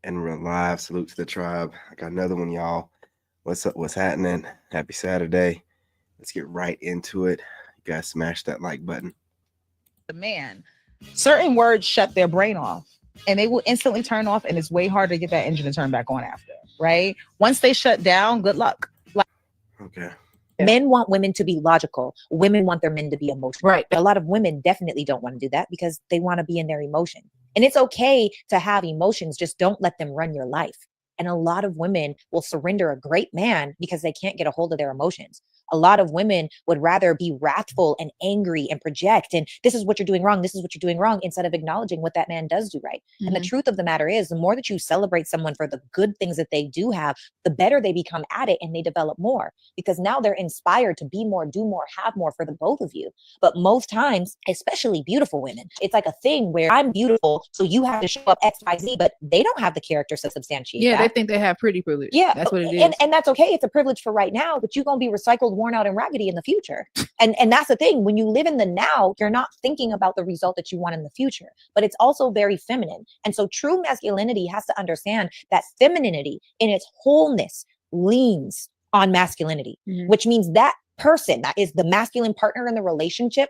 And we're live. Salute to the tribe. I got another one, y'all. What's up? What's happening? Happy Saturday. Let's get right into it. You guys smash that like button. The man, certain words shut their brain off and they will instantly turn off, and it's way harder to get that engine to turn back on after, right? Once they shut down, good luck. Okay. Men want women to be logical. Women want their men to be emotional. Right. A lot of women definitely don't want to do that because they want to be in their emotion. And it's okay to have emotions, just don't let them run your life. And a lot of women will surrender a great man because they can't get a hold of their emotions. A lot of women would rather be wrathful and angry and project, and this is what you're doing wrong, this is what you're doing wrong, instead of acknowledging what that man does do right. And the truth of the matter is, the more that you celebrate someone for the good things that they do have, the better they become at it and they develop more, because now they're inspired to be more, do more, have more for the both of you. But most times, especially beautiful women, it's like a thing where I'm beautiful, so you have to show up XYZ, but they don't have the character to substantiate Yeah, that. they think they have pretty privilege. Yeah, that's what it is. And that's okay. It's a privilege for right now, but you're gonna be recycled, worn out, and raggedy in the future. And that's the thing. When you live in the now, you're not thinking about the result that you want in the future. But it's also very feminine. And so true masculinity has to understand that femininity in its wholeness leans on masculinity, which means that person that is the masculine partner in the relationship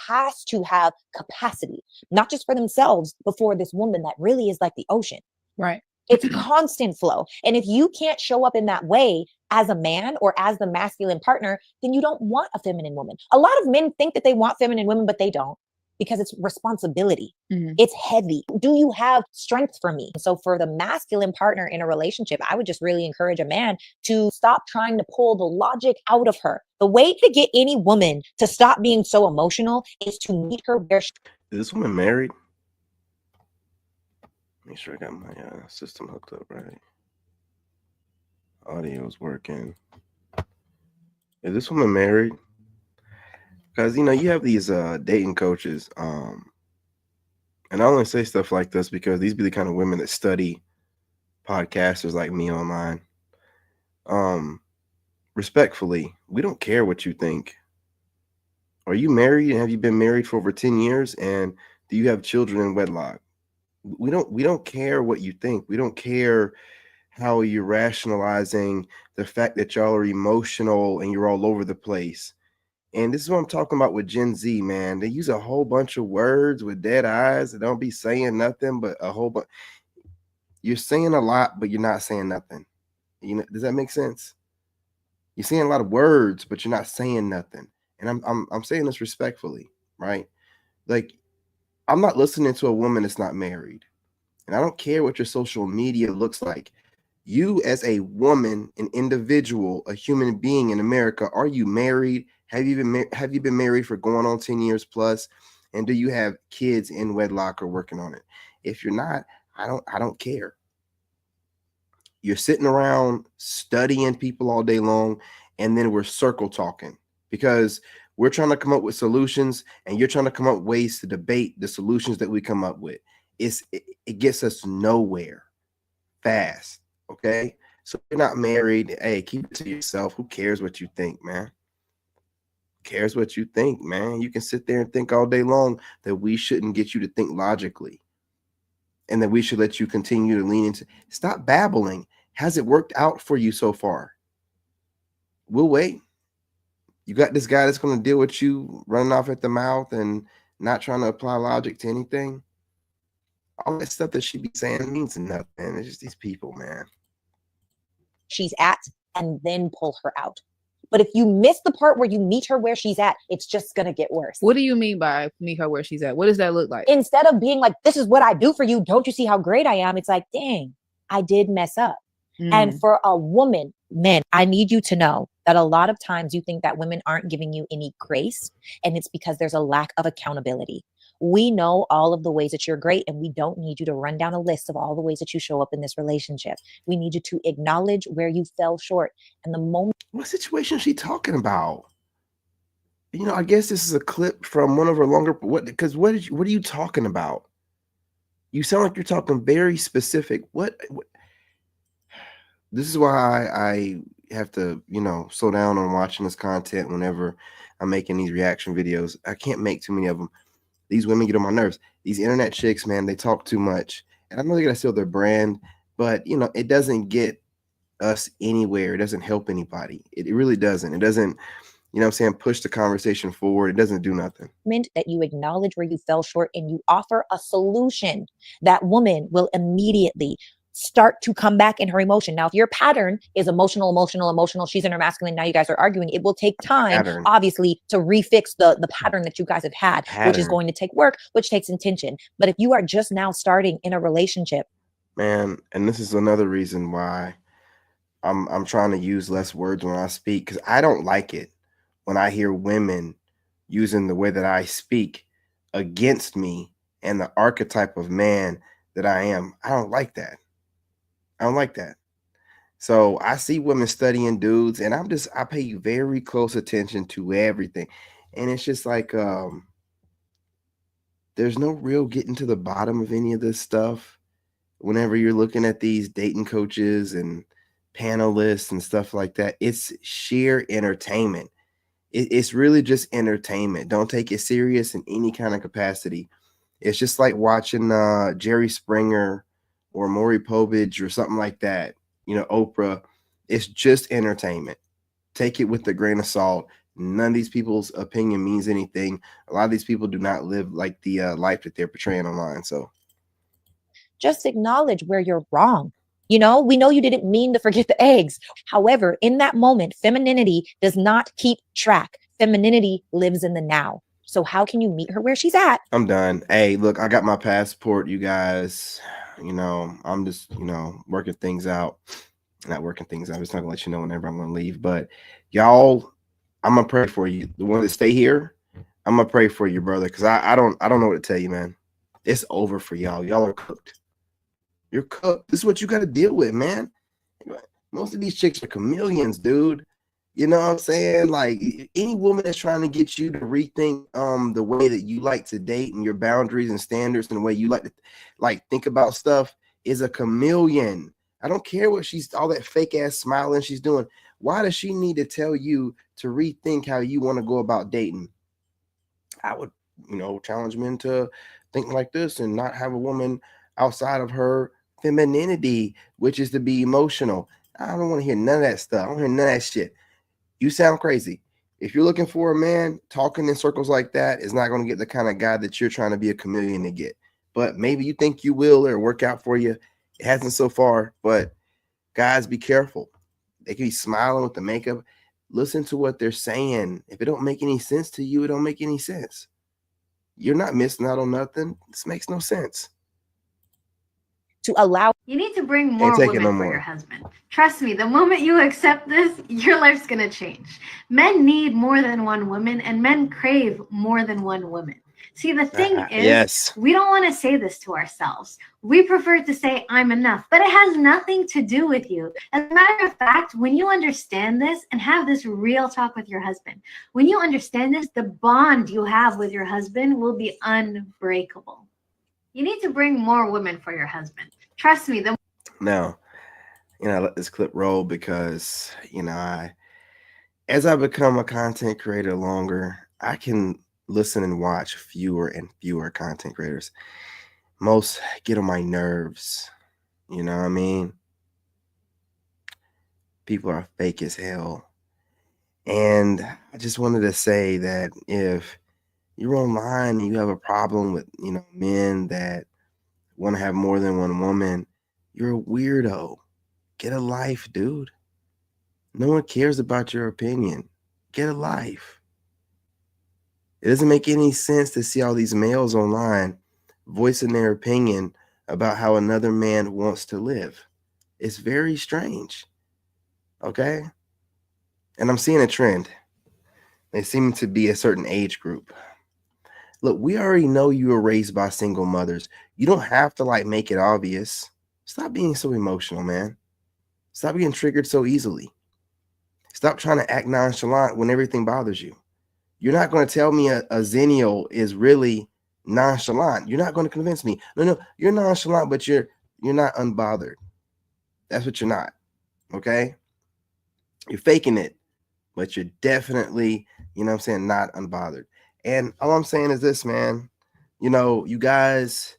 has to have capacity, not just for themselves, but for this woman that really is like the ocean. Right. It's constant flow. And if you can't show up in that way as a man or as the masculine partner, then you don't want a feminine woman. A lot of men think that they want feminine women, but they don't, because it's responsibility. It's heavy. Do you have strength for me? So for the masculine partner in a relationship, I would just really encourage a man to stop trying to pull the logic out of her. The way to get any woman to stop being so emotional is to meet her where she Is this woman married? Make sure I got my system hooked up right. Audio's working. Is this woman married? Because you have these dating coaches, and I only say stuff like this because these be the kind of women that study podcasters like me online. Respectfully, we don't care what you think. Are you married, and have you been married for over 10 years, and do you have children in wedlock? We don't care what you think. We don't care how you're rationalizing the fact that y'all are emotional and you're all over the place. And this is what I'm talking about with Gen Z, man. They use a whole bunch of words with dead eyes. They don't be saying nothing but a whole bunch. You're saying a lot, but you're not saying nothing. Does that make sense? You're saying a lot of words, but you're not saying nothing. And I'm saying this respectfully, right? Like, I'm not listening to a woman that's not married. And I don't care what your social media looks like. You as a woman, an individual, a human being in America, are you married? Have you been married for going on 10 years plus? And do you have kids in wedlock or working on it? If you're not, I don't care. You're sitting around studying people all day long, and then we're circle talking because we're trying to come up with solutions, and you're trying to come up with ways to debate the solutions that we come up with. It gets us nowhere fast. Okay. So you're not married. Hey, keep it to yourself. Who cares what you think, man? Cares what you think, man? You can sit there and think all day long that we shouldn't get you to think logically and that we should let you continue to lean into. Stop babbling. Has it worked out for you so far? We'll wait. You got this guy that's going to deal with you running off at the mouth and not trying to apply logic to anything. All that stuff that she be saying means nothing. It's just these people, man. she's at and then pull her out. But if you miss the part where you meet her where she's at, it's just going to get worse. What do you mean by meet her where she's at? What does that look like? Instead of being like, this is what I do for you, don't you see how great I am? It's like, dang, I did mess up. And for a woman, men, I need you to know that a lot of times you think that women aren't giving you any grace, and it's because there's a lack of accountability. We know all of the ways that you're great, and we don't need you to run down a list of all the ways that you show up in this relationship. We need you to acknowledge where you fell short. And the moment... What situation is she talking about? You know, I guess this is a clip from one of her longer... what are you talking about? You sound like you're talking very specific. What this is why I have to, slow down on watching this content whenever I'm making these reaction videos. I can't make too many of them. These women get on my nerves. These internet chicks, man, they talk too much. And I know they got to sell their brand, but it doesn't get us anywhere. It doesn't help anybody. It really doesn't. It doesn't, what I'm saying, push the conversation forward. It doesn't do nothing. That you acknowledge where you fell short and you offer a solution, that woman will immediately start to come back in her emotion. Now, if your pattern is emotional, she's in her masculine, now you guys are arguing, it will take time, obviously, to refix the pattern that you guys have had, which is going to take work, which takes intention. But if you are just now starting in a relationship, man, and this is another reason why I'm trying to use less words when I speak, because I don't like it when I hear women using the way that I speak against me and the archetype of man that I am. I don't like that. I don't like that. So I see women studying dudes, and I pay very close attention to everything. And it's just like, there's no real getting to the bottom of any of this stuff. Whenever you're looking at these dating coaches and panelists and stuff like that, it's sheer entertainment. It's really just entertainment. Don't take it serious in any kind of capacity. It's just like watching Jerry Springer or Maury Povich or something like that. Oprah. It's just entertainment. Take it with a grain of salt. None of these people's opinion means anything. A lot of these people do not live like the life that they're portraying online. So just acknowledge where you're wrong. We know you didn't mean to forget the eggs. However, in that moment, femininity does not keep track. Femininity lives in the now. So how can you meet her where she's at? I'm done. Hey, look, I got my passport, you guys. I'm just, working things out. Not working things out. I'm just not gonna let you know whenever I'm gonna leave. But y'all, I'm gonna pray for you. The ones that stay here, I'm gonna pray for you, brother. Cause I don't know what to tell you, man. It's over for y'all. Y'all are cooked. You're cooked. This is what you got to deal with, man. Most of these chicks are chameleons, dude. You know what I'm saying? Like, any woman that's trying to get you to rethink the way that you like to date and your boundaries and standards and the way you like to think about stuff is a chameleon. I don't care what she's all that fake ass smiling she's doing. Why does she need to tell you to rethink how you want to go about dating? I would, challenge men to think like this and not have a woman outside of her femininity, which is to be emotional. I don't want to hear none of that stuff. I don't hear none of that shit. You sound crazy. If you're looking for a man, talking in circles like that is not going to get the kind of guy that you're trying to be a chameleon to get. But maybe you think you will, or work out for you. It hasn't so far, but guys, be careful. They can be smiling with the makeup. Listen to what they're saying. If it don't make any sense to you, it don't make any sense. You're not missing out on nothing. This makes no sense. To allow you need to bring more women for your husband. Trust me, the moment you accept this, your life's gonna change. Men need more than one woman, and men crave more than one woman. See, the thing is, yes, we don't want to say this to ourselves. We prefer to say, I'm enough, but it has nothing to do with you. As a matter of fact, when you understand this and have this real talk with your husband, when you understand this, the bond you have with your husband will be unbreakable. You need to bring more women for your husband. Trust me. Now, I let this clip roll because, as I become a content creator longer, I can listen and watch fewer and fewer content creators. Most get on my nerves. You know what I mean? People are fake as hell. And I just wanted to say that if you're online and you have a problem with, men that want to have more than one woman, you're a weirdo. Get a life, dude. No one cares about your opinion. Get a life. It doesn't make any sense to see all these males online voicing their opinion about how another man wants to live. It's very strange. Okay? And I'm seeing a trend. They seem to be a certain age group. Look, we already know you were raised by single mothers. You don't have to make it obvious. Stop being so emotional, man. Stop getting triggered so easily. Stop trying to act nonchalant when everything bothers you. You're not going to tell me a Xennial is really nonchalant. You're not going to convince me. No, you're nonchalant, but you're not unbothered. That's what you're not. Okay? You're faking it, but you're definitely, not unbothered. And all I'm saying is this, man. You guys,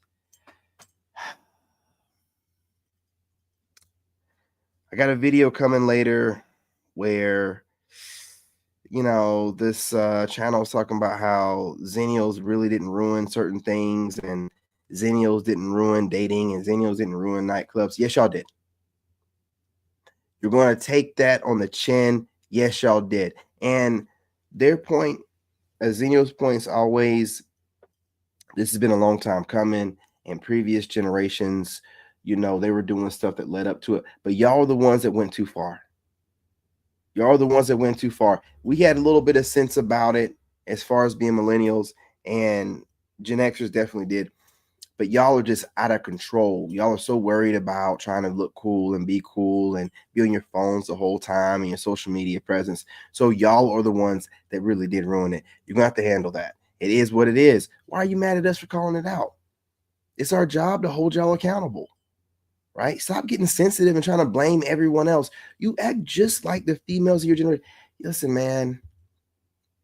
I got a video coming later where, this channel is talking about how Xennials really didn't ruin certain things, and Xennials didn't ruin dating, and Xennials didn't ruin nightclubs. Yes, y'all did. You're going to take that on the chin. Yes, y'all did. And their point, Xennial's points, always, this has been a long time coming. In previous generations, they were doing stuff that led up to it. But y'all are the ones that went too far. Y'all are the ones that went too far. We had a little bit of sense about it as far as being millennials, and Gen Xers definitely did. But y'all are just out of control. Y'all are so worried about trying to look cool and be cool and be on your phones the whole time and your social media presence. So y'all are the ones that really did ruin it. You're going to have to handle that. It is what it is. Why are you mad at us for calling it out? It's our job to hold y'all accountable, right? Stop getting sensitive and trying to blame everyone else. You act just like the females of your generation. Listen, man,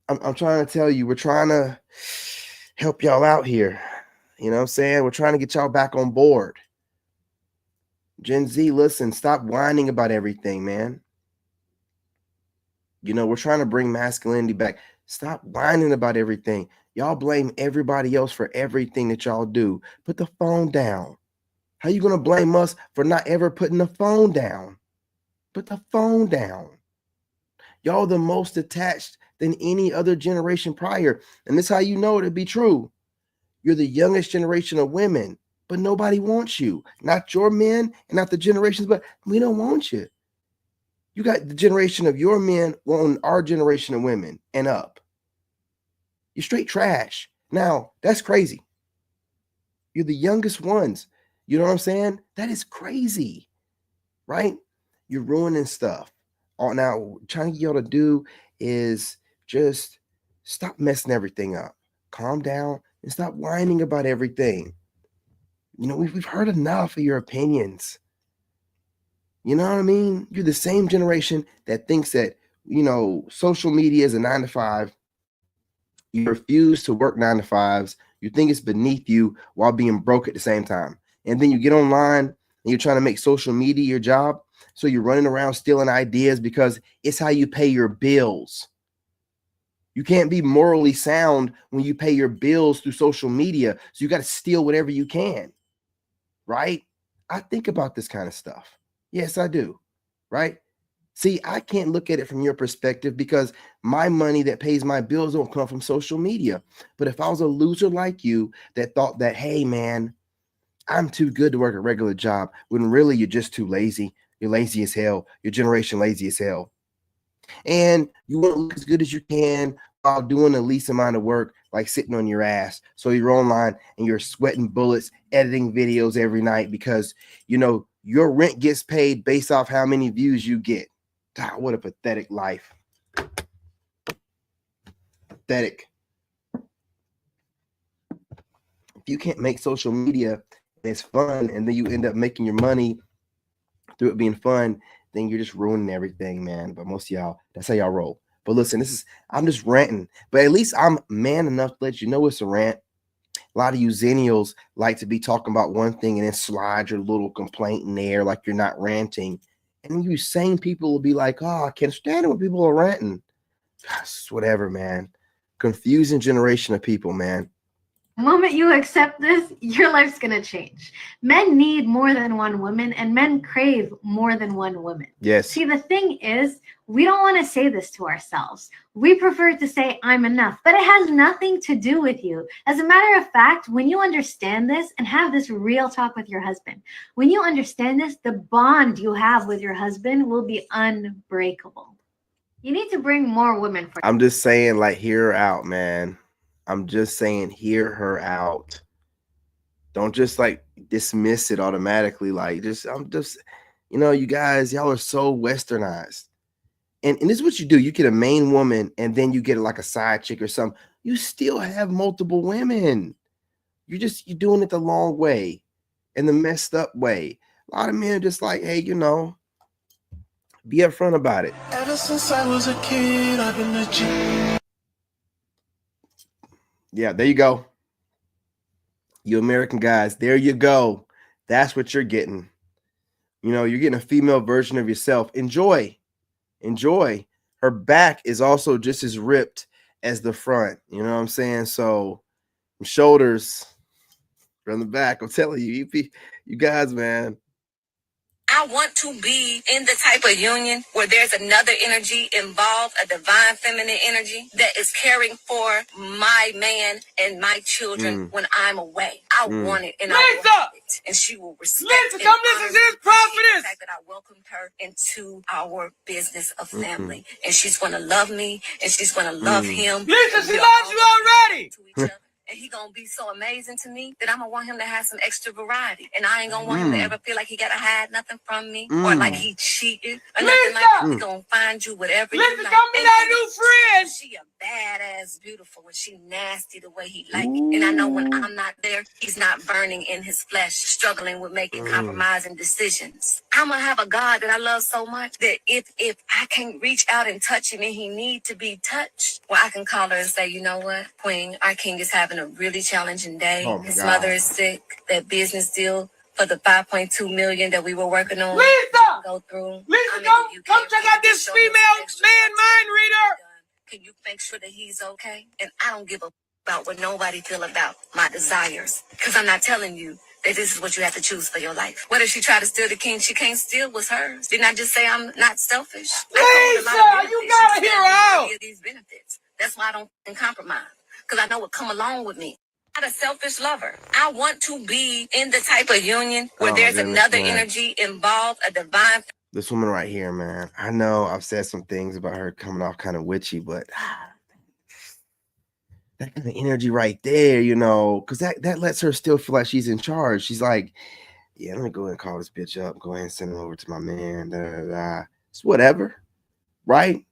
I'm trying to tell you, we're trying to help y'all out here. You know what I'm saying? We're trying to get y'all back on board. Gen Z, listen, stop whining about everything, man. We're trying to bring masculinity back. Stop whining about everything. Y'all blame everybody else for everything that y'all do. Put the phone down. How you going to blame us for not ever putting the phone down? Put the phone down. Y'all the most attached than any other generation prior. And this is how you know it to be true. You're the youngest generation of women, but nobody wants you. Not your men and not the generations, but we don't want you. You got the generation of your men wanting our generation of women and up. You're straight trash. Now, that's crazy. You're the youngest ones. You know what I'm saying? That is crazy, right? You're ruining stuff. All now, trying to get y'all to do is just stop messing everything up. Calm down and stop whining about everything. We've heard enough of your opinions. You know what I mean? You're the same generation that thinks that, social media is a 9 to 5. You refuse to work 9 to 5s. You think it's beneath you while being broke at the same time. And then you get online and you're trying to make social media your job. So you're running around stealing ideas because it's how you pay your bills. You can't be morally sound when you pay your bills through social media. So you got to steal whatever you can, right? I think about this kind of stuff. Yes, I do, right? See, I can't look at it from your perspective because my money that pays my bills don't come from social media. But if I was a loser like you that thought that, hey, man, I'm too good to work a regular job, when really you're just too lazy. You're lazy as hell. Your generation lazy as hell. And you want to look as good as you can while doing the least amount of work, like sitting on your ass. So you're online and you're sweating bullets, editing videos every night because, your rent gets paid based off how many views you get. God, what a pathetic life. Pathetic. If you can't make social media and it's fun and then you end up making your money through it being fun, then you're just ruining everything, man. But most of y'all, that's how y'all roll. But listen, I'm just ranting. But at least I'm man enough to let you know it's a rant. A lot of you Xennials like to be talking about one thing and then slide your little complaint in there like you're not ranting. And you sane people will be like, oh, I can't stand it when people are ranting. Gosh, whatever, man. Confusing generation of people, man. The moment you accept this, your life's going to change. Men need more than one woman, and men crave more than one woman. Yes. See, the thing is, we don't want to say this to ourselves. We prefer to say, I'm enough, but it has nothing to do with you. As a matter of fact, when you understand this and have this real talk with your husband, when you understand this, the bond you have with your husband will be unbreakable. You need to bring more women for. I'm just saying, like, hear her out, man. I'm just saying, hear her out. Don't just like dismiss it automatically. Like, I'm just, you guys, y'all are so westernized. And this is what you do. You get a main woman and then you get like a side chick or something. You still have multiple women. You're doing it the long way and the messed up way. A lot of men are just like, hey, be upfront about it. Ever since I was a kid, I've been a G. Yeah, there you go. You American guys, there you go. That's what you're getting. You know, you're getting a female version of yourself. Enjoy. Her back is also just as ripped as the front. You know what I'm saying? So shoulders from the back. I'm telling you, you guys, man. I want to be in the type of union where there's another energy involved, a divine feminine energy that is caring for my man and my children when I'm away. I want it, and I want it, and she will respect it. Come listen to this prophetess. The fact that I welcomed her into our business of family, and she's going to love me, and she's going to love him. Listen, she loves you already. To each other. And he gonna be so amazing to me that I'm gonna want him to have some extra variety. And I ain't gonna want him to ever feel like he gotta hide nothing from me or like he cheated or nothing like that. He gonna find you whatever you like. Come be that new friend. She a badass, beautiful, and she nasty the way he like it. And I know when I'm not there, he's not burning in his flesh, struggling with making compromising decisions. I'm gonna have a God that I love so much that if I can't reach out and touch him and he need to be touched, well, I can call her and say, you know what, Queen, our king is having a really challenging day. His mother is sick. That business deal for the 5.2 million that we were working on. Lisa! Go through. Lisa, come check out this female man mind reader. Can you make sure that he's okay? And I don't give a about what nobody feel about my desires. Because I'm not telling you that this is what you have to choose for your life. What if she tried to steal the king? She can't steal what's hers. Didn't I just say I'm not selfish? Lisa, you gotta hear out. These benefits. That's why I don't compromise. Because I know what come along with me. I'm not a selfish lover. I want to be in the type of union where there's another energy involved, a divine. This woman right here, man. I know I've said some things about her coming off kind of witchy, but that kind of energy right there, you know, because that lets her still feel like she's in charge. She's like, yeah, let me go ahead and call this bitch up. Go ahead and send him over to my man. It's whatever, right?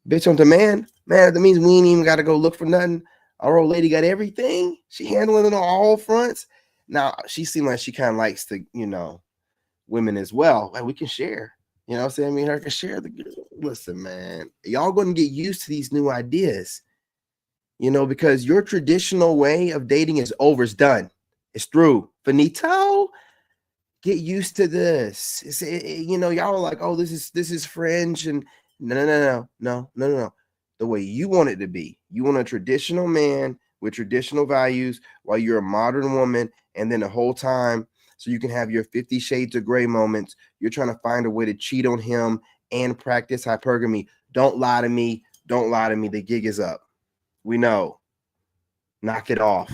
Bitch on demand. Man, that means we ain't even got to go look for nothing. Our old lady got everything. She handling it on all fronts. Now, she seemed like she kind of likes to, you know, women as well. Like, we can share. You know what I'm saying? Me and her can share the listen, man. Y'all going to get used to these new ideas. You know, because your traditional way of dating is over. It's done. It's through. Finito. Get used to this. You know, y'all are like, oh, this is fringe. And no. The way you want it to be. You want a traditional man with traditional values while you're a modern woman. And then the whole time, so you can have your 50 Shades of Grey moments, you're trying to find a way to cheat on him and practice hypergamy. Don't lie to me. Don't lie to me. The gig is up. We know. Knock it off.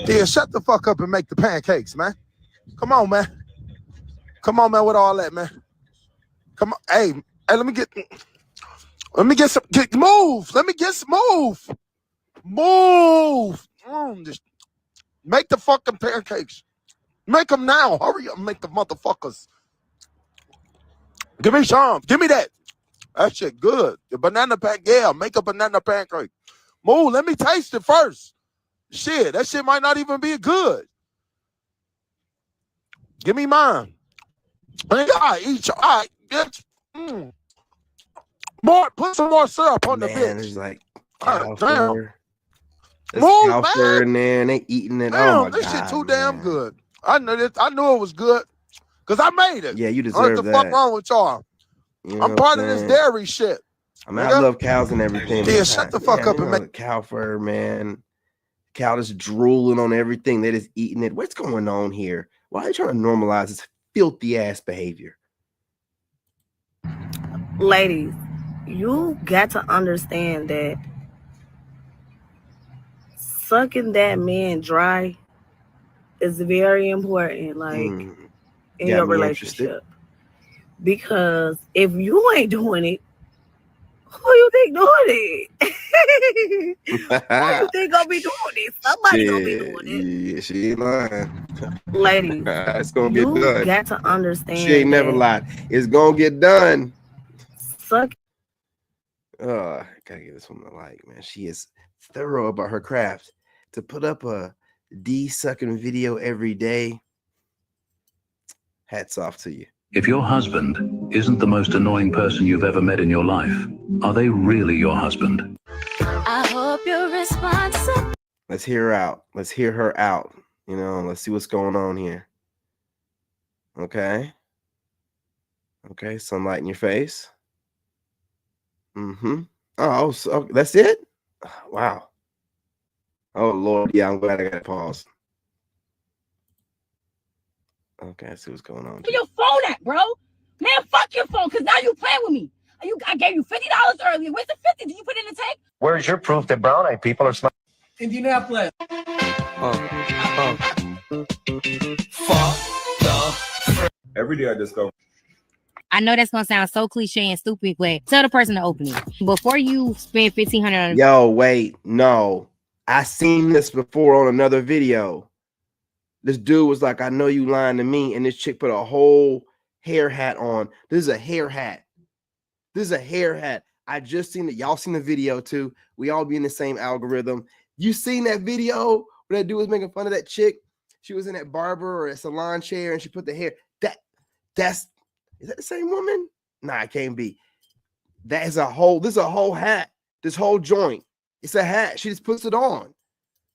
Yeah, shut the fuck up and make the pancakes, man. Come on, man. Come on, man, with all that, man. Come on. Hey, let me get some, move. Let me get some, move. Just make the fucking pancakes. Make them now. Hurry up and make the motherfuckers. Give me some. Give me that. That shit good. The banana pancake. Yeah, make a banana pancake. Move. Let me taste it first. Shit, that shit might not even be good. Give me mine. I eat you. All right, bitch. More, put some more syrup on the bitch. There's like damn. Move, man. In there and they eating it. Damn, oh my this God, shit too damn good. I knew it was good because I made it. Yeah, you deserve what the that. fuck wrong with y'all? You know I'm part of this dairy shit. I mean, I love cows and everything. Yeah, shut the fuck up and make cow fur, man. Cow just drooling on everything. They just eating it. What's going on here? Why are you trying to normalize this filthy ass behavior? Ladies, you got to understand that sucking that man dry is very important, like in your relationship. Because if you ain't doing it, who you think doing it? Who you think gonna be doing it? Somebody gonna be doing it. Yeah, she ain't lying. Ladies, it's gonna get done. You got to understand. She ain't never lied. It's gonna get done. Suck. I gotta give this woman a like, man. She is thorough about her craft. To put up a D-sucking video every day, hats off to you. If your husband isn't the most annoying person you've ever met in your life, are they really your husband? I hope you're responsible. Let's hear her out. Let's hear her out. You know, let's see what's going on here. Okay. Okay, sunlight in your face. Mm-hmm. Oh, so that's it? Wow. Oh Lord, yeah, I'm glad I got to pause. Okay, I see what's going on. Where your phone at, bro? Man, fuck your phone, because now you playing with me. I gave you $50 earlier. Where's the 50? Did you put it in the tank? Where's your proof that brown-eyed people are smart? Indianapolis. Every day I discover. I know that's gonna sound so cliche and stupid, but tell the person to open it before you spend $1,500. Yo, wait, no. I seen this before on another video. This dude was like, I know you lying to me. And this chick put a whole hair hat on. This is a hair hat. This is a hair hat. I just seen it. Y'all seen the video too. We all be in the same algorithm. You seen that video where that dude was making fun of that chick? She was in that barber or a salon chair and she put the hair. Is that the same woman? Nah, it can't be. This is a whole hat. This whole joint. It's a hat. She just puts it on.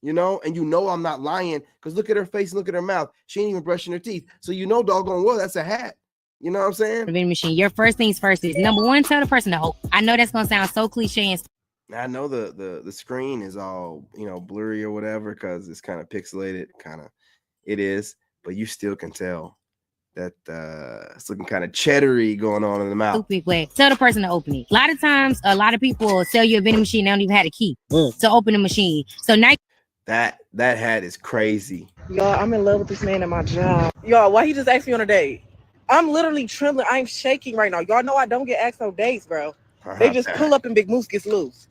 You know, and you know I'm not lying because look at her face, look at her mouth. She ain't even brushing her teeth. So you know, doggone well, that's a hat. You know what I'm saying? Vending machine. Your first things first is number one, tell the person to open. I know that's gonna sound so cliche and I know the screen is all, blurry or whatever because it's kind of pixelated, it is, but you still can tell that it's looking kind of cheddary going on in the mouth. stupid way. Tell the person to open it. A lot of times, a lot of people will sell you a vending machine. They don't even have a key to open the machine. So now that hat is crazy. Y'all, I'm in love with this man at my job. Y'all, why he just asked me on a date? I'm literally trembling. I'm shaking right now. Y'all know I don't get asked on dates, bro. They just pull up and Big Moose gets loose.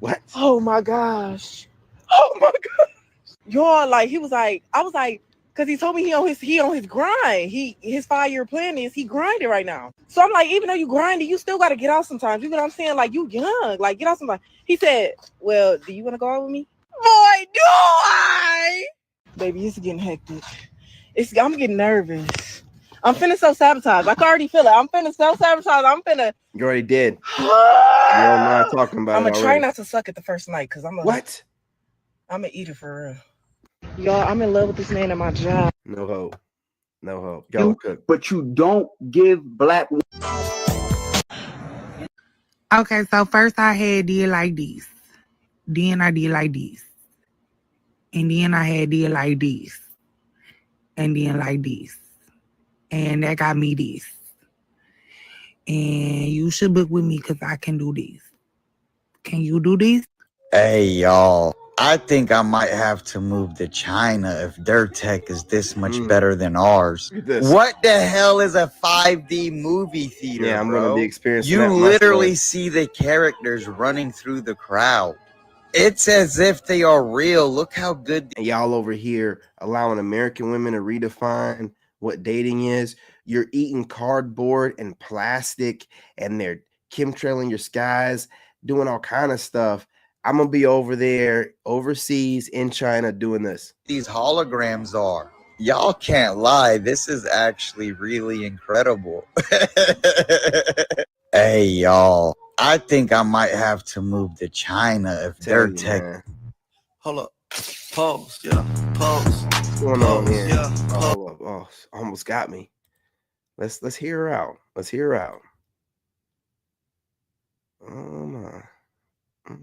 What? Oh my gosh. Oh my gosh. Y'all, I was like, because he told me he on his grind. His 5-year plan is he grinding right now. So I'm like, even though you grinding, you still gotta get out sometimes. You know what I'm saying? Like, you young, like get out sometimes. He said, well, do you want to go out with me? Boy, do I? Baby, it's getting hectic. I'm getting nervous. I'm finna self-sabotage. I can already feel it. I'm finna self-sabotage. You already did. You're not talking about I'm it gonna try not to suck it the first night because I'm an eater for real. Y'all, I'm in love with this man at my job. No hope. No hope. Y'all cook. But you don't give black. Okay, so first I had did like this. Then I did like this. And then I had did like this. And then like this. And that got me this. And you should book with me because I can do this. Can you do this? Hey, y'all. I think I might have to move to China if their tech is this much better than ours. What the hell is a 5D movie theater, Yeah, I'm bro? gonna be experiencing You that literally myself. see the characters running through the crowd. It's as if they are real. Look how good. And y'all over here allowing American women to redefine what dating is. You're eating cardboard and plastic and they're chemtrailing your skies, doing all kind of stuff. I'm gonna be over there overseas in China doing this. These holograms are. Y'all can't lie. This is actually really incredible. Hey, y'all. I think I might have to move to China if their tech. Hold up. Pause. Yeah. Pause. What's going on here? Yeah. Oh, almost got me. Let's hear her out. Let's hear her out. Oh my.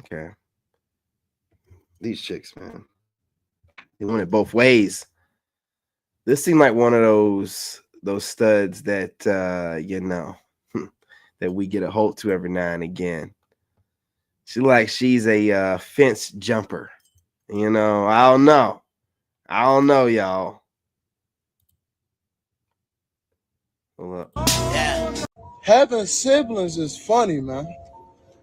Okay. These chicks, man. They want it both ways. This seemed like one of those studs that that we get a hold to every now and again. She's a fence jumper. I don't know, y'all. Hold up. Having siblings is funny, man.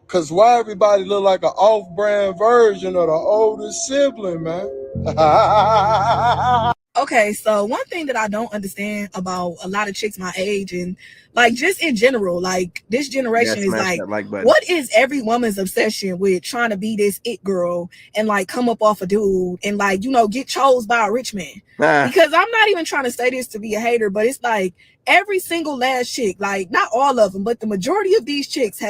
Cause why everybody look like an off-brand version of the oldest sibling, man? Okay, so one thing that I don't understand about a lot of chicks my age and just in general, this generation is what is every woman's obsession with trying to be this it girl and come up off a dude and get chose by a rich man? Because I'm not even trying to say this to be a hater, but it's every single last chick, not all of them, but the majority of these chicks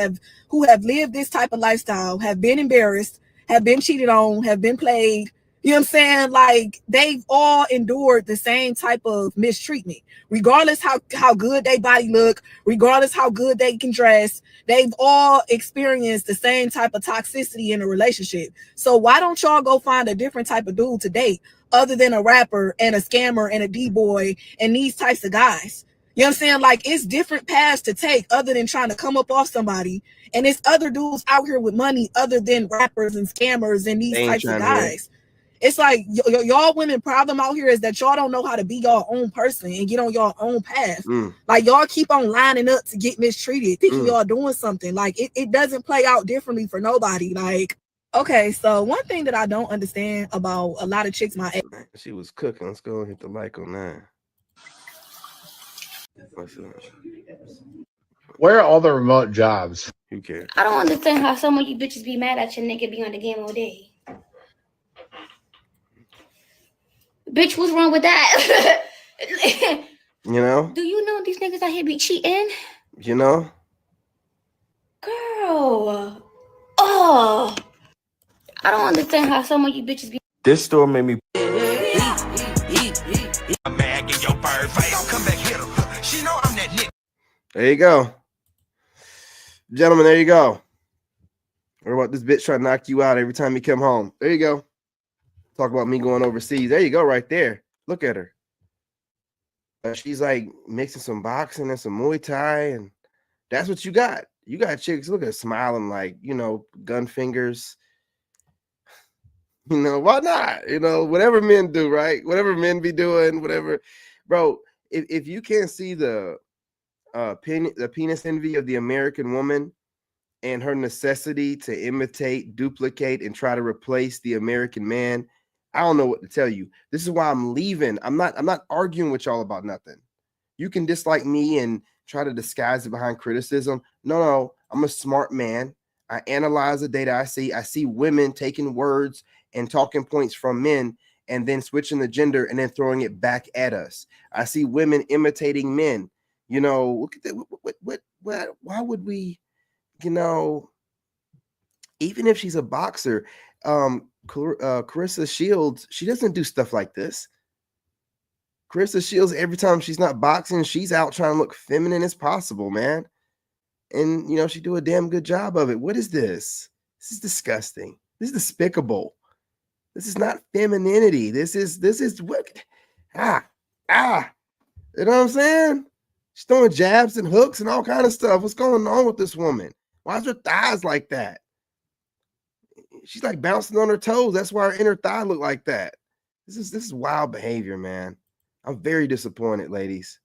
who have lived this type of lifestyle have been embarrassed, have been cheated on, have been played, You know what I'm saying? Like they've all endured the same type of mistreatment, regardless how good they body look, regardless how good they can dress. They've all experienced the same type of toxicity in a relationship. So why don't y'all go find a different type of dude to date other than a rapper and a scammer and a D-boy and these types of guys? You know what I'm saying? Like it's different paths to take other than trying to come up off somebody. And it's other dudes out here with money other than rappers and scammers and these types of guys. It's like y'all women problem out here is that y'all don't know how to be your own person and get on your own path. Like y'all keep on lining up to get mistreated, thinking y'all doing something. Like it doesn't play out differently for nobody. Like, okay, so one thing that I don't understand about a lot of chicks my age. She was cooking. Let's go and hit the like on that. Where are all the remote jobs? Who cares? I don't understand how some of you bitches be mad at your nigga be on the game all day. Bitch, what's wrong with that? You know? Do you know these niggas out here be cheating? You know? Girl. Oh. I don't understand how some of you bitches be. This store made me. There you go. Gentlemen, there you go. What about this bitch trying to knock you out every time you come home? There you go. Talk about me going overseas. There you go, right there. Look at her. She's like mixing some boxing and some Muay Thai, and that's what you got. You got chicks, look at her smiling like, you know, gun fingers. You know, why not? You know, whatever men do, right? Whatever men be doing, whatever. Bro, if you can't see the penis envy of the American woman and her necessity to imitate, duplicate, and try to replace the American man, I don't know what to tell you. This is why I'm leaving. I'm not arguing with y'all about nothing. You can dislike me and try to disguise it behind criticism. No, I'm a smart man. I analyze the data I see. I see women taking words and talking points from men and then switching the gender and then throwing it back at us. I see women imitating men. You know, look at that. Why would we, you know, even if she's a boxer, Clarissa Shields, she doesn't do stuff like this. Clarissa Shields, every time she's not boxing, she's out trying to look feminine as possible, man. And, you know, she do a damn good job of it. What is this? This is disgusting. This is despicable. This is not femininity. This is what? You know what I'm saying? She's throwing jabs and hooks and all kind of stuff. What's going on with this woman? Why is her thighs like that? She's like bouncing on her toes. That's why her inner thigh look like that. This is wild behavior, man. I'm very disappointed, ladies.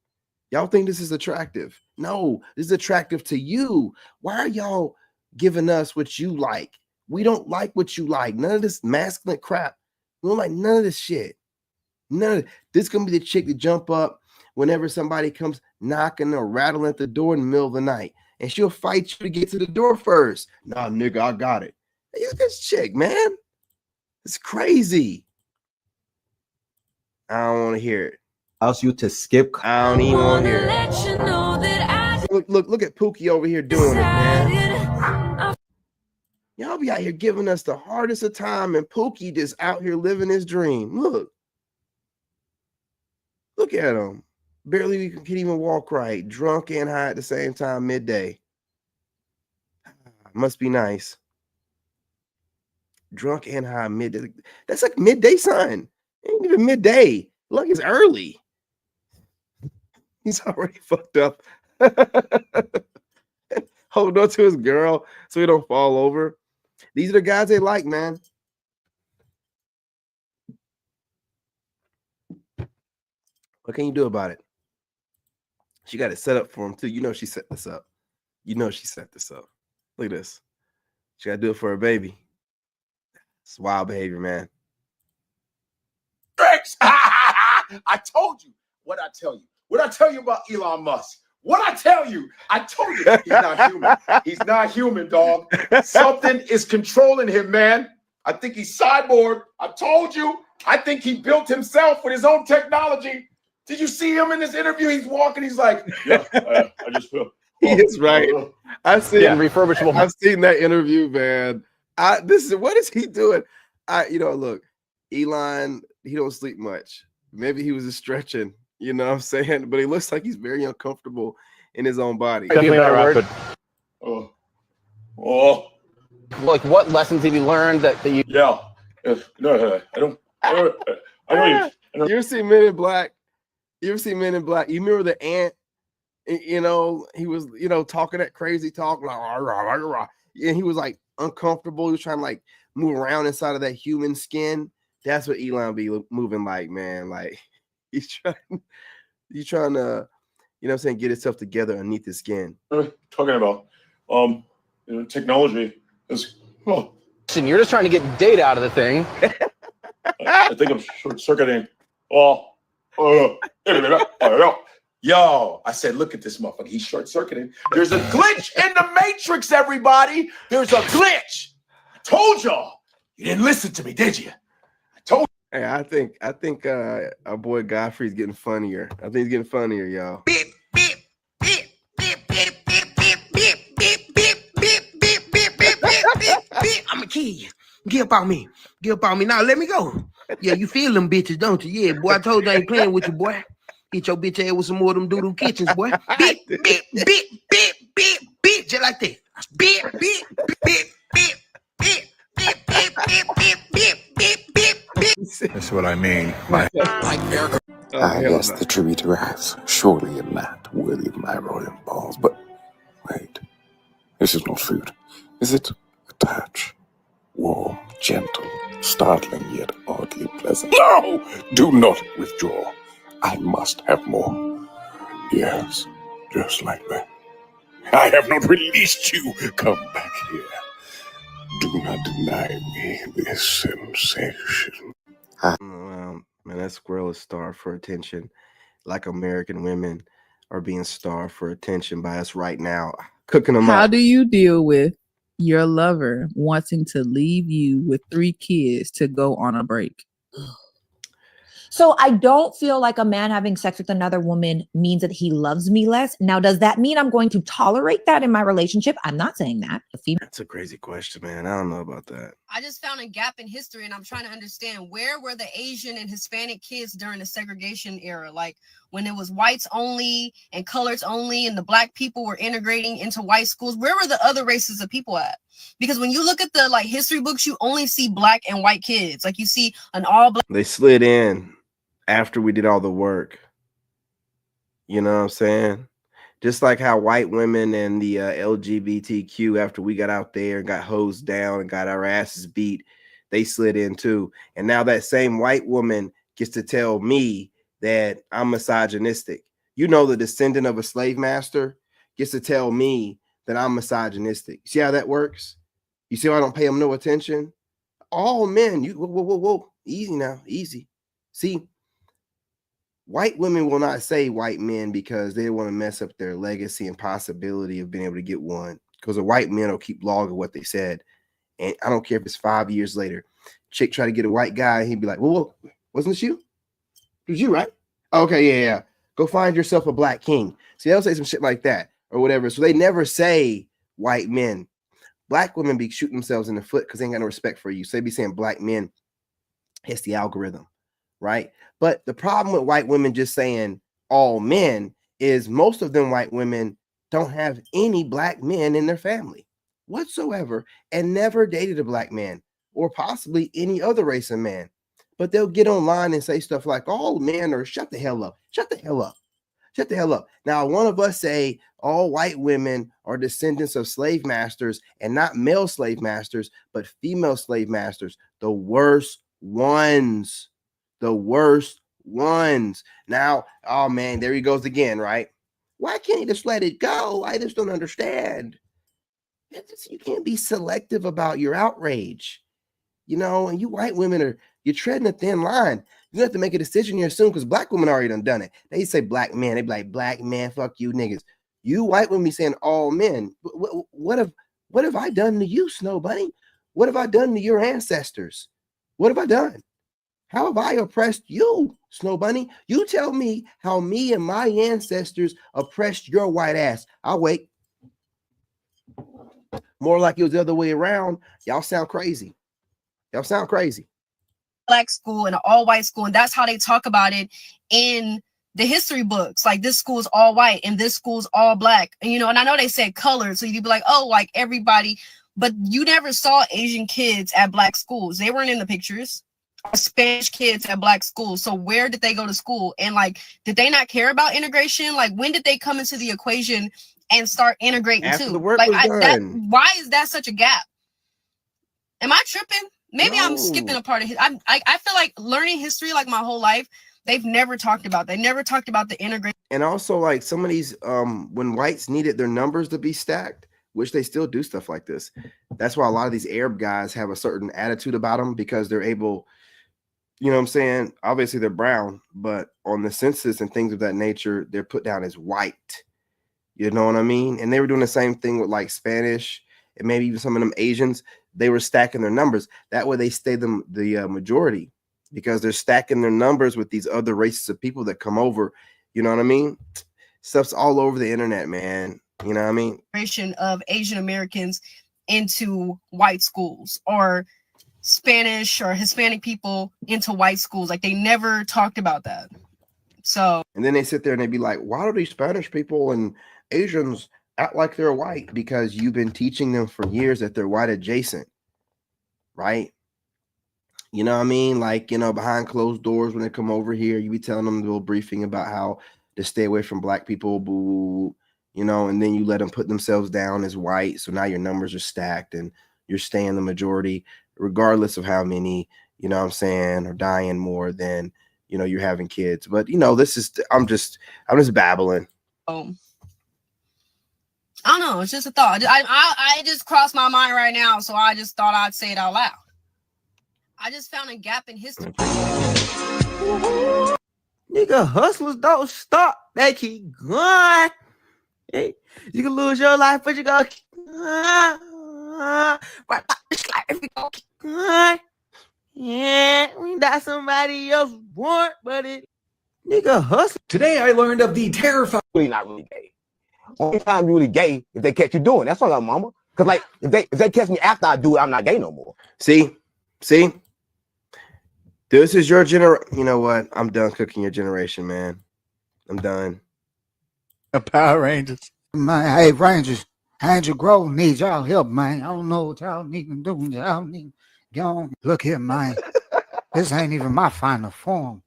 Y'all think this is attractive? No, this is attractive to you. Why are y'all giving us what you like? We don't like what you like. None of this masculine crap. We don't like none of this shit. None of this gonna be the chick to jump up whenever somebody comes knocking or rattling at the door in the middle of the night. And she'll fight you to get to the door first. Nah, nigga, I got it. Hey, look at this chick, man. It's crazy. I don't want to hear it. Allows you to skip. I don't even want to hear it. Look at Pookie over here doing it, man. Y'all be out here giving us the hardest of time, and Pookie just out here living his dream. Look at him. Barely can even walk right. Drunk and high at the same time, midday. Must be nice. Drunk and high midday. That's like midday sun. Ain't even midday. Look, it's early. He's already fucked up. Hold on to his girl so he don't fall over. These are the guys they like, man. What can you do about it? She got it set up for him too. You know she set this up. You know she set this up. Look at this. She got to do it for her baby. It's wild behavior, man. I told you what I tell you. What I tell you about Elon Musk? What I tell you? I told you he's not human. He's not human, dog. Something is controlling him, man. I think he's cyborg. I told you. I think he built himself with his own technology. Did you see him in this interview? He's walking. He's like, yeah, I just feel. He is right. I've seen I've seen that interview, man. What is he doing? Look, Elon, he don't sleep much. Maybe he was just stretching, you know what I'm saying? But he looks like he's very uncomfortable in his own body. Definitely not a word. Oh. Like, what lessons have you learned that you? Yeah. No, I don't. You ever see Men in Black? You ever see Men in Black? You remember the ant? You know, he was, you know, talking that crazy talk, like, rah, rah, rah, rah. And he was like uncomfortable. He was trying to like move around inside of that human skin. That's what Elon be moving like, man. Like he's trying to, you know what I'm saying, get himself together underneath the skin. Talking about technology is And you're just trying to get data out of the thing. I think I'm short-circuiting. Yo, I said, look at this motherfucker. He's short-circuiting. There's a glitch in the Matrix, everybody. There's a glitch. I told y'all. You didn't listen to me, did you? I told you. Hey, I think our boy Godfrey's getting funnier. I think he's getting funnier, y'all. I'ma kill you. Get up on me. Get up on me. Now let me go. Yeah, you feel them bitches, don't you? Yeah, boy, I told you I ain't playing with you, boy. Hit your bitch ass with some more of them doodle kitchens, boy. Beep, beep, beep, beep, beep, beep, just like that. Beep, beep, beep, beep, beep, beep, beep, beep, beep, beep, beep, beep, beep. That's what I mean. Like yes, the tribute arrives. Surely a gnat worthy of my royal balls. But wait, this is not food. Is it a touch? Warm, gentle, startling yet oddly pleasant. No! Do not withdraw. I must have more. Yes, just like that. I have not released you. Come back here. Do not deny me this sensation. Man, that squirrel is starved for attention. Like American women are being starved for attention by us right now. Cooking them up. How do you deal with your lover wanting to leave you with 3 kids to go on a break? So I don't feel like a man having sex with another woman means that he loves me less. Now, does that mean I'm going to tolerate that in my relationship? I'm not saying that. That's a crazy question, man. I don't know about that. I just found a gap in history, and I'm trying to understand, where were the Asian and Hispanic kids during the segregation era? Like when it was whites only and coloreds only, and the black people were integrating into white schools. Where were the other races of people at? Because when you look at the like history books, you only see black and white kids. Like you see an all black. They slid in after we did all the work. You know what I'm saying? Just like how white women and the LGBTQ, after we got out there and got hosed down and got our asses beat, they slid in too. And now that same white woman gets to tell me that I'm misogynistic. You know, the descendant of a slave master gets to tell me that I'm misogynistic. See how that works? You see how I don't pay them no attention? All men, whoa, easy now, easy. See, white women will not say white men because they want to mess up their legacy and possibility of being able to get one. Because the white men will keep log of what they said. And I don't care if it's 5 years later. Chick try to get a white guy, and he'd be like, well, wasn't it you? It was you, right? Okay, yeah. Go find yourself a black king. See, they'll say some shit like that or whatever. So they never say white men. Black women be shooting themselves in the foot because they ain't got no respect for you. So they be saying black men. It's the algorithm, right? But the problem with white women just saying all men is most of them white women don't have any black men in their family whatsoever and never dated a black man or possibly any other race of man. But they'll get online and say stuff like all men are shut the hell up. Shut the hell up. Shut the hell up. Now, one of us say all white women are descendants of slave masters and not male slave masters, but female slave masters. The worst ones. The worst ones. Now, oh man, there he goes again, right? Why can't he just let it go? I just don't understand. You can't be selective about your outrage. You know, and you white women you're treading a thin line. You have to make a decision here soon because black women already done it. They say black men. They be like, black man, fuck you niggas. You white women be saying all men. What have I done to you, Snow Bunny? What have I done to your ancestors? What have I done? How have I oppressed you, Snow Bunny? You tell me how me and my ancestors oppressed your white ass. I'll wait. More like it was the other way around. Y'all sound crazy. Y'all sound crazy. black school and an all-white school, and that's how they talk about it in the history books. Like, this school's all white and this school's all black. And, you know, and I know they said colored, so you'd be like, oh, like everybody, but you never saw Asian kids at black schools. They weren't in the pictures. Or Spanish kids at black schools. So where did they go to school? And like, did they not care about integration? Like, when did they come into the equation and start integrating After too? the work Like, was done. why is that such a gap? Am I tripping? Maybe No. I'm skipping a part of it. I feel like learning history, like my whole life, they've never talked about. They never talked about the integration. And also, like, some of these, when whites needed their numbers to be stacked, which they still do stuff like this. That's why a lot of these Arab guys have a certain attitude about them, because they're able, you know what I'm saying? Obviously, they're brown, but on the census and things of that nature, they're put down as white. You know what I mean? And they were doing the same thing with like Spanish and maybe even some of them Asians. They were stacking their numbers. That way they stay the majority, because they're stacking their numbers with these other races of people that come over. You know what I mean? Stuff's all over the internet, man. You know what I mean? Of Asian Americans into white schools, or Spanish or Hispanic people into white schools. Like, they never talked about that. So, and then they sit there and they be like, why do these Spanish people and Asians act like they're white? Because you've been teaching them for years that they're white adjacent, right? You know what I mean? Like, you know, behind closed doors, when they come over here, you be telling them a little briefing about how to stay away from black people, boo, you know, and then you let them put themselves down as white. So now your numbers are stacked and you're staying the majority, regardless of how many, you know what I'm saying, are dying more than, you know, you're having kids. But, you know, this is, I'm just babbling. I don't know. It's just a thought. I just crossed my mind right now, so I just thought I'd say it out loud. I just found a gap in history. Nigga, hustlers don't stop. They keep going. Hey, you can lose your life, but you go keep going. Right about this life, you go keep going. Yeah, we got somebody else want, but it nigga hustle. Today I learned of the terrifying. Really not really gay. Only time you really gay if they catch you doing. That's all I'm, mama. Cause like if they catch me after I do it, I'm not gay no more. See, this is your generation. You know what? I'm done cooking your generation, man. I'm done. Power Rangers. Hey, Rangers, Angel Grove needs y'all help, man. I don't know what y'all need to do. Y'all need go look here, man. This ain't even my final form.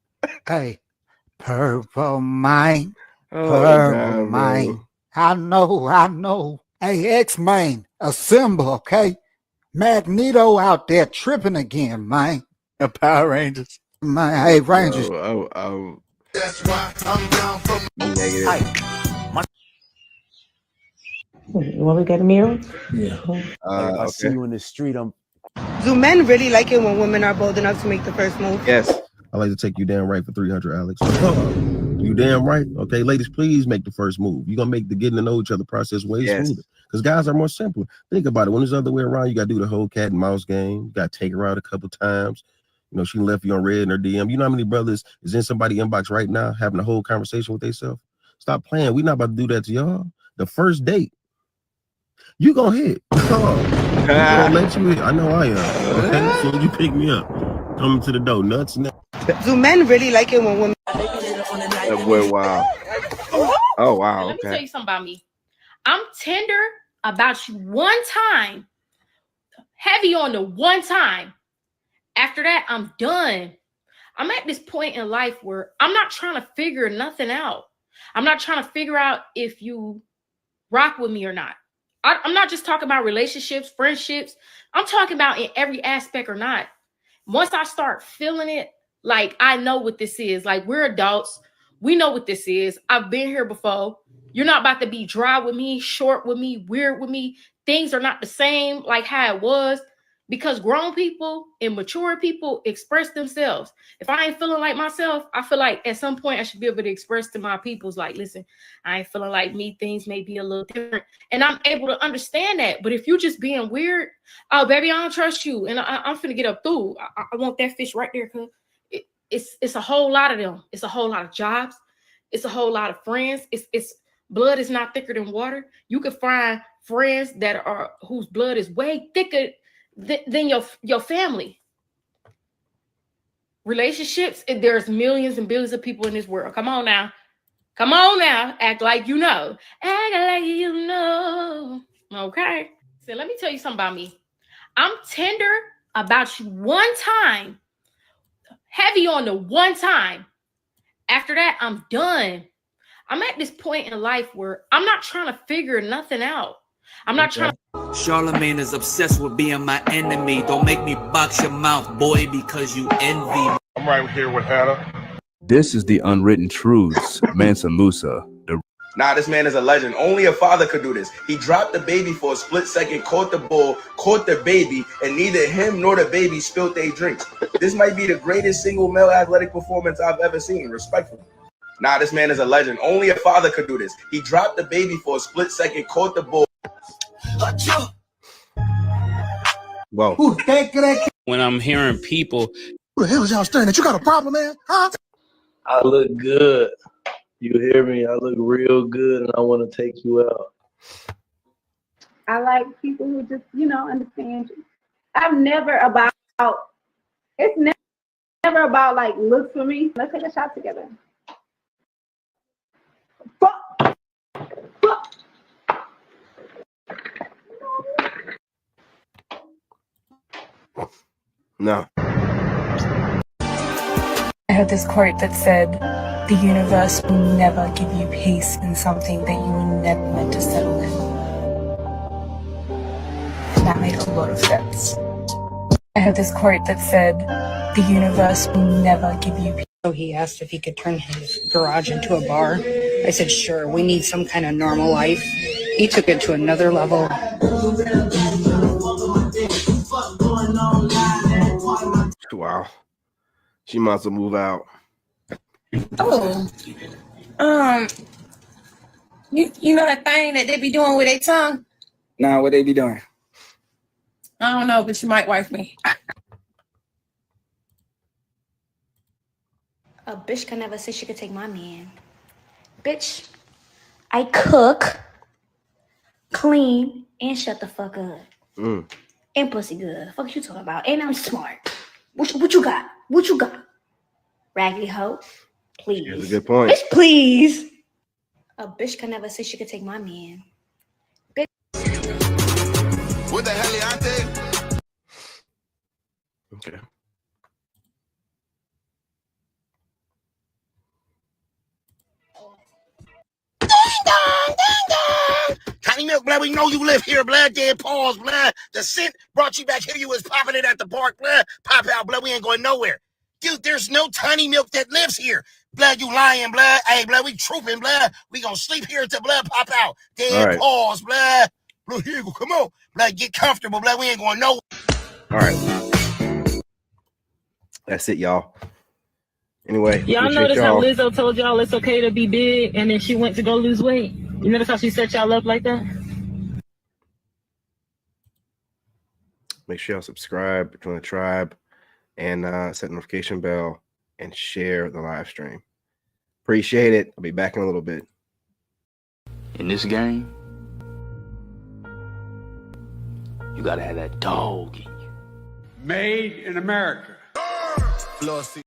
Hey, purple mind, purple mind. I know. Hey, X-Man, assemble, okay? Magneto out there tripping again, man. Power Rangers. Man, hey, Rangers. That's why I'm down for You want to get a mirror? Yeah. If I see you in the street, I'm. Do men really like it when women are bold enough to make the first move? Yes. I like to take you damn right for 300, Alex. You damn right. Okay, ladies, please make the first move. You're gonna make the getting to know each other process way smoother. Because guys are more simple. Think about it. When it's the other way around, you gotta do the whole cat and mouse game. You gotta take her out a couple times. You know, she left you on red in her DM. You know how many brothers is in somebody's inbox right now having a whole conversation with themselves? Stop playing. We're not about to do that to y'all. The first date, you gonna hit. I'm gonna let you hit. I know I am. Okay, so you pick me up. Coming to the door, nuts and that. Do men really like it when women? That boy, wow. Oh wow. Let me tell Okay. you something about me. I'm tender about you one time, heavy on the one time. After that, I'm done. I'm at this point in life where I'm not trying to figure nothing out. I'm not trying to figure out if you rock with me or not. I'm not just talking about relationships, friendships. I'm talking about in every aspect or not. Once I start feeling it, like I know what this is. Like, we're adults. We know what this is. I've been here before. You're not about to be dry with me, short with me, weird with me. Things are not the same like how it was, because grown people and mature people express themselves. If I ain't feeling like myself, I feel like at some point I should be able to express to my peoples, like, listen, I ain't feeling like me. Things may be a little different. And I'm able to understand that. But if you just being weird, oh, baby, I don't trust you. And I'm finna get up through. I want that fish right there, because it's a whole lot of them. It's a whole lot of jobs. It's a whole lot of friends. It's blood is not thicker than water. You can find friends that are whose blood is way thicker than your family. relationships, there's millions and billions of people in this world. Come on now. Come on now. Act like you know. Act like you know. Okay. So let me tell you something about me. I'm tender about you one time. Heavy on the one time. After that, I'm done. I'm at this point in life where I'm not trying to figure nothing out. I'm not trying to. Charlemagne is obsessed with being my enemy. Don't make me box your mouth, boy, because you envy me. I'm right here with Hannah. This is the unwritten truths. Mansa Musa. Nah, this man is a legend. Only a father could do this. He dropped the baby for a split second, caught the bull, caught the baby, and neither him nor the baby spilled their drinks. This might be the greatest single male athletic performance I've ever seen, respectfully. Nah, this man is a legend. Only a father could do this. He dropped the baby for a split second, caught the bull. Whoa. When I'm hearing people, Who the hell is y'all staring at? You got a problem, man? Huh? I look good. You hear me? I look real good, and I want to take you out. I like people who just, understand you. I'm never about, it's never about like looks for me. Let's take a shot together. No. I heard this quote that said, "The universe will never give you peace in something that you were never meant to settle in." And that made a lot of sense. I heard this quote that said, "The universe will never give you peace." So he asked if he could turn his garage into a bar. I said, sure, we need some kind of normal life. He took it to another level. Wow. She might as well move out. Oh, you know that thing that they be doing with their tongue? nah, what they be doing? I don't know, but you might wife me. A bitch can never say she could take my man. Bitch, I cook, clean, and shut the fuck up. And pussy good. Fuck you talking about? And I'm smart. What you got? What you got? Raggedy hoe, please. That's a good point. Bitch, please. A bitch can never say she could take my man. Bitch. What the hell y'all think? Okay. Ding dong, ding dong. Tiny Milk, blood, we know you live here, blood. Dead pause, blood. The scent brought you back here. You was popping it at the park, blood. Pop out, blood. We ain't going nowhere. Dude, there's no Tiny Milk that lives here. Blood, you lying, blood. Hey, blood, we trooping, blood. We gonna sleep here till blood pop out. Dead pause, blood. Blood, here you go. Come on. Blood, get comfortable, blood. We ain't going nowhere. All right. That's it, y'all. Anyway, y'all notice how Lizzo told y'all it's okay to be big, and then she went to go lose weight? You notice how she set y'all up like that? Make sure y'all subscribe, join the tribe, and set the notification bell and share the live stream. Appreciate it. I'll be back in a little bit. In this game, you gotta have that dog in you. Made in America. Flossy.